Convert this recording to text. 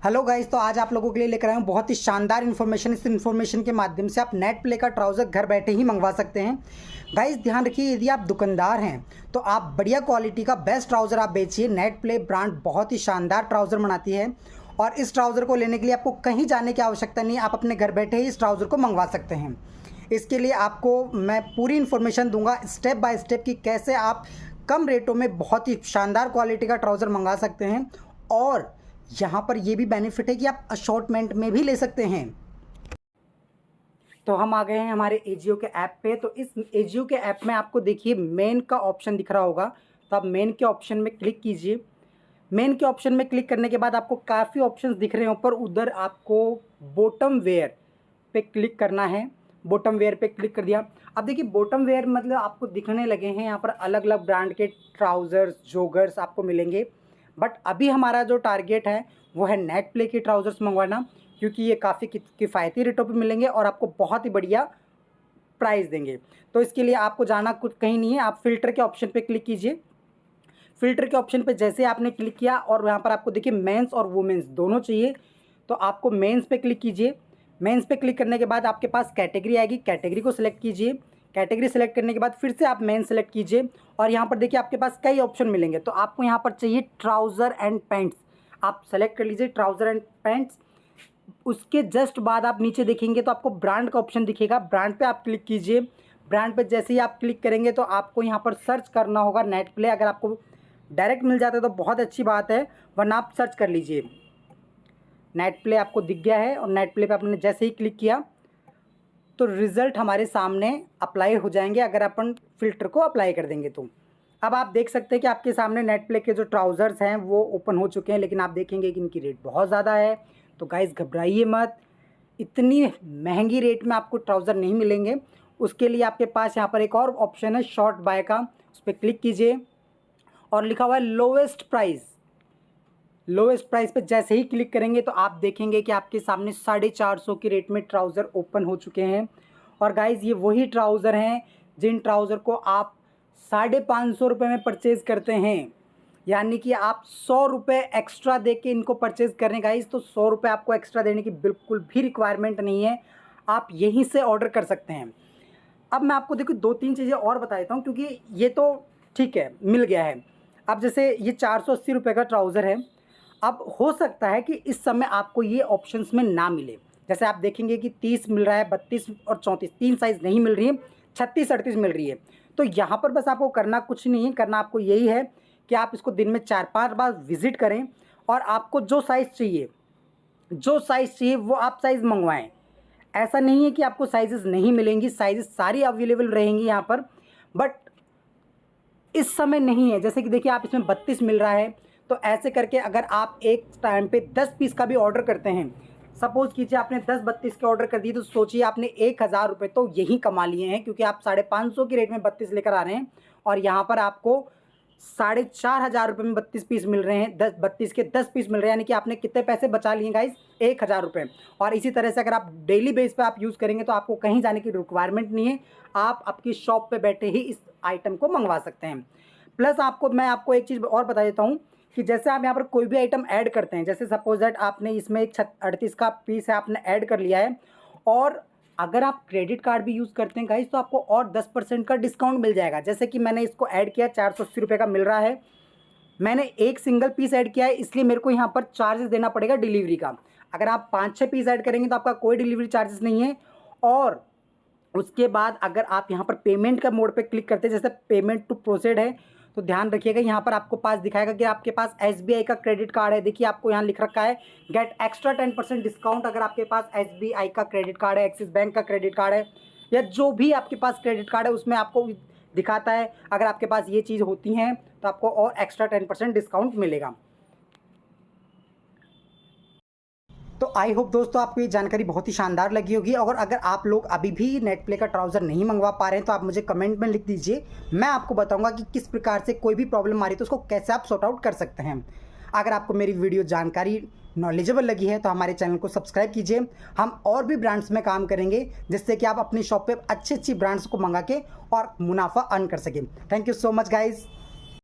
Hello guys, तो आज आप लोगों के लिए लेकर आए हूँ बहुत ही शानदार इन्फॉर्मेशन। इस इन्फॉर्मेशन के माध्यम से आप नेट प्ले का ट्राउज़र घर बैठे ही मंगवा सकते हैं। गाइस ध्यान रखिए, यदि आप दुकानदार हैं तो आप बढ़िया क्वालिटी का बेस्ट ट्राउज़र आप बेचिए। नेट प्ले ब्रांड बहुत ही शानदार ट्राउज़र बनाती है और इस ट्राउज़र को लेने के लिए आपको कहीं जाने की आवश्यकता नहीं है। आप अपने घर बैठे ही इस ट्राउज़र को मंगवा सकते हैं। इसके लिए आपको मैं पूरी इन्फॉर्मेशन दूंगा स्टेप बाय स्टेप कि कैसे आप कम रेटों में बहुत ही शानदार क्वालिटी का ट्राउज़र मंगा सकते हैं। और यहाँ पर ये भी बेनिफिट है कि आप अशॉर्टमेंट में भी ले सकते हैं। तो हम आ गए हैं हमारे एजियो के ऐप पे। तो इस एजियो के ऐप में आपको देखिए मेन का ऑप्शन दिख रहा होगा, तो आप मेन के ऑप्शन में क्लिक कीजिए। मेन के ऑप्शन में क्लिक करने के बाद आपको काफ़ी ऑप्शंस दिख रहे हैं ऊपर। उधर आपको बॉटम वेयर पे क्लिक करना है। बॉटम वेयर पे क्लिक कर दिया। अब देखिए बॉटम वेयर मतलब आपको दिखने लगे हैं यहाँ पर अलग अलग ब्रांड के ट्राउज़र्स, जॉगर्स आपको मिलेंगे। बट अभी हमारा जो टारगेट है वो है नेट प्ले के ट्राउज़र्स मंगवाना, क्योंकि ये काफ़ी किफ़ायती रेटों पे मिलेंगे और आपको बहुत ही बढ़िया प्राइस देंगे। तो इसके लिए आपको जाना कुछ कहीं नहीं है, आप फ़िल्टर के ऑप्शन पे क्लिक कीजिए। फ़िल्टर के ऑप्शन पे जैसे आपने क्लिक किया और यहाँ पर आपको देखिए मेंस और वुमेंस दोनों चाहिए, तो आपको मेंस पे क्लिक कीजिए। मेंस पे क्लिक करने के बाद आपके पास कैटेगरी आएगी, कैटेगरी को सिलेक्ट कीजिए। कैटेगरी सेलेक्ट करने के बाद फिर से आप मेन सेलेक्ट कीजिए और यहाँ पर देखिए आपके पास कई ऑप्शन मिलेंगे। तो आपको यहाँ पर चाहिए ट्राउज़र एंड पैंट्स, आप सेलेक्ट कर लीजिए ट्राउज़र एंड पैंट्स। उसके जस्ट बाद आप नीचे देखेंगे तो आपको ब्रांड का ऑप्शन दिखेगा, ब्रांड पे आप क्लिक कीजिए। ब्रांड पे जैसे ही आप क्लिक करेंगे तो आपको यहाँ पर सर्च करना होगा नेट प्ले। अगर आपको डायरेक्ट मिल जाता है तो बहुत अच्छी बात है, वरना आप सर्च कर लीजिए। नेट प्ले आपको दिख गया है और नेट प्ले पे आपने जैसे ही क्लिक किया तो रिज़ल्ट हमारे सामने अप्लाई हो जाएंगे अगर अपन फ़िल्टर को अप्लाई कर देंगे तो। अब आप देख सकते हैं कि आपके सामने नेट प्ले के जो ट्राउज़र्स हैं वो ओपन हो चुके हैं, लेकिन आप देखेंगे कि इनकी रेट बहुत ज़्यादा है। तो गाइस घबराइए मत, इतनी महंगी रेट में आपको ट्राउज़र नहीं मिलेंगे। उसके लिए आपके पास यहाँ पर एक और ऑप्शन है शॉर्ट बाय का, उस पर क्लिक कीजिए और लिखा हुआ है लोवेस्ट प्राइस। लोवेस्ट प्राइस पे जैसे ही क्लिक करेंगे तो आप देखेंगे कि आपके सामने 450 की रेट में ट्राउज़र ओपन हो चुके हैं। और गाइज़ ये वही ट्राउज़र हैं जिन ट्राउज़र को आप 550 रुपये में परचेज़ करते हैं, यानी कि आप 100 रुपये एक्स्ट्रा दे के इनको परचेज़ करें गाइज़। तो 100 रुपये आपको एक्स्ट्रा देने की बिल्कुल भी रिक्वायरमेंट नहीं है, आप यहीं से ऑर्डर कर सकते हैं। अब मैं आपको देखो 2-3 चीज़ें और बता देता हूँ, क्योंकि ये तो ठीक है मिल गया है। अब जैसे ये 480 रुपये का ट्राउज़र है, अब हो सकता है कि इस समय आपको ये ऑप्शंस में ना मिले। जैसे आप देखेंगे कि 30 मिल रहा है, 32 और 34 तीन साइज़ नहीं मिल रही है, 36-38 मिल रही है। तो यहाँ पर बस आपको करना कुछ नहीं है, करना आपको यही है कि आप इसको दिन में 4-5 बार विज़िट करें और आपको जो साइज़ चाहिए वो आप साइज़ मंगवाएं। ऐसा नहीं है कि आपको साइज़ेस नहीं मिलेंगी, साइज़ेस सारी अवेलेबल रहेंगी यहाँ पर, बट इस समय नहीं है। जैसे कि देखिए आप इसमें 32 मिल रहा है, तो ऐसे करके अगर आप एक टाइम पे 10 पीस का भी ऑर्डर करते हैं, सपोज़ कीजिए आपने 10-32 के ऑर्डर कर दिए, तो सोचिए आपने 1000 रुपये तो यही कमा लिए हैं, क्योंकि आप 550 की रेट में 32 लेकर आ रहे हैं और यहाँ पर आपको 4500 रुपये में 32 पीस मिल रहे हैं। 32 के 10 पीस मिल रहे हैं, यानी कि आपने कितने पैसे बचा लिए गाइस? 1000 रुपये। और इसी तरह से अगर आप डेली बेस पे आप यूज़ करेंगे तो आपको कहीं जाने की रिक्वायरमेंट नहीं है, आप आपकी शॉप पे बैठे ही इस आइटम को मंगवा सकते हैं। प्लस मैं आपको एक चीज़ और बता देता हूँ कि जैसे आप यहाँ पर कोई भी आइटम ऐड करते हैं, जैसे सपोज दैट आपने इसमें एक 38 का पीस है आपने ऐड कर लिया है, और अगर आप क्रेडिट कार्ड भी यूज़ करते हैं गाइस तो आपको और 10% का डिस्काउंट मिल जाएगा। जैसे कि मैंने इसको ऐड किया, 480 रुपये का मिल रहा है, मैंने एक सिंगल पीस ऐड किया है, इसलिए मेरे को यहाँ पर चार्जेस देना पड़ेगा डिलीवरी का। अगर आप 5-6 पीस ऐड करेंगे तो आपका कोई डिलीवरी चार्जेस नहीं है। और उसके बाद अगर आप यहाँ पर पेमेंट का मोड पे क्लिक करते हैं, जैसे पेमेंट टू प्रोसीड है, तो ध्यान रखिएगा यहाँ पर आपको पास दिखाएगा कि आपके पास SBI का क्रेडिट कार्ड है। देखिए आपको यहाँ लिख रखा है गेट एक्स्ट्रा 10% डिस्काउंट अगर आपके पास SBI का क्रेडिट कार्ड है, एक्सिस बैंक का क्रेडिट कार्ड है, या जो भी आपके पास क्रेडिट कार्ड है उसमें आपको दिखाता है। अगर आपके पास ये चीज़ होती हैं तो आपको और एक्स्ट्रा 10% डिस्काउंट मिलेगा। तो आई होप दोस्तों आपको ये जानकारी बहुत ही शानदार लगी होगी। और अगर आप लोग अभी भी नेट प्ले का ट्राउज़र नहीं मंगवा पा रहे हैं तो आप मुझे कमेंट में लिख दीजिए, मैं आपको बताऊंगा कि किस प्रकार से कोई भी प्रॉब्लम आ रही है तो उसको कैसे आप सॉर्ट आउट कर सकते हैं। अगर आपको मेरी वीडियो जानकारी नॉलेजेबल लगी है तो हमारे चैनल को सब्सक्राइब कीजिए। हम और भी ब्रांड्स में काम करेंगे जिससे कि आप अपनी शॉप पे अच्छी ब्रांड्स को मंगा के और मुनाफा अर्न कर सकें। Thank you so much guys.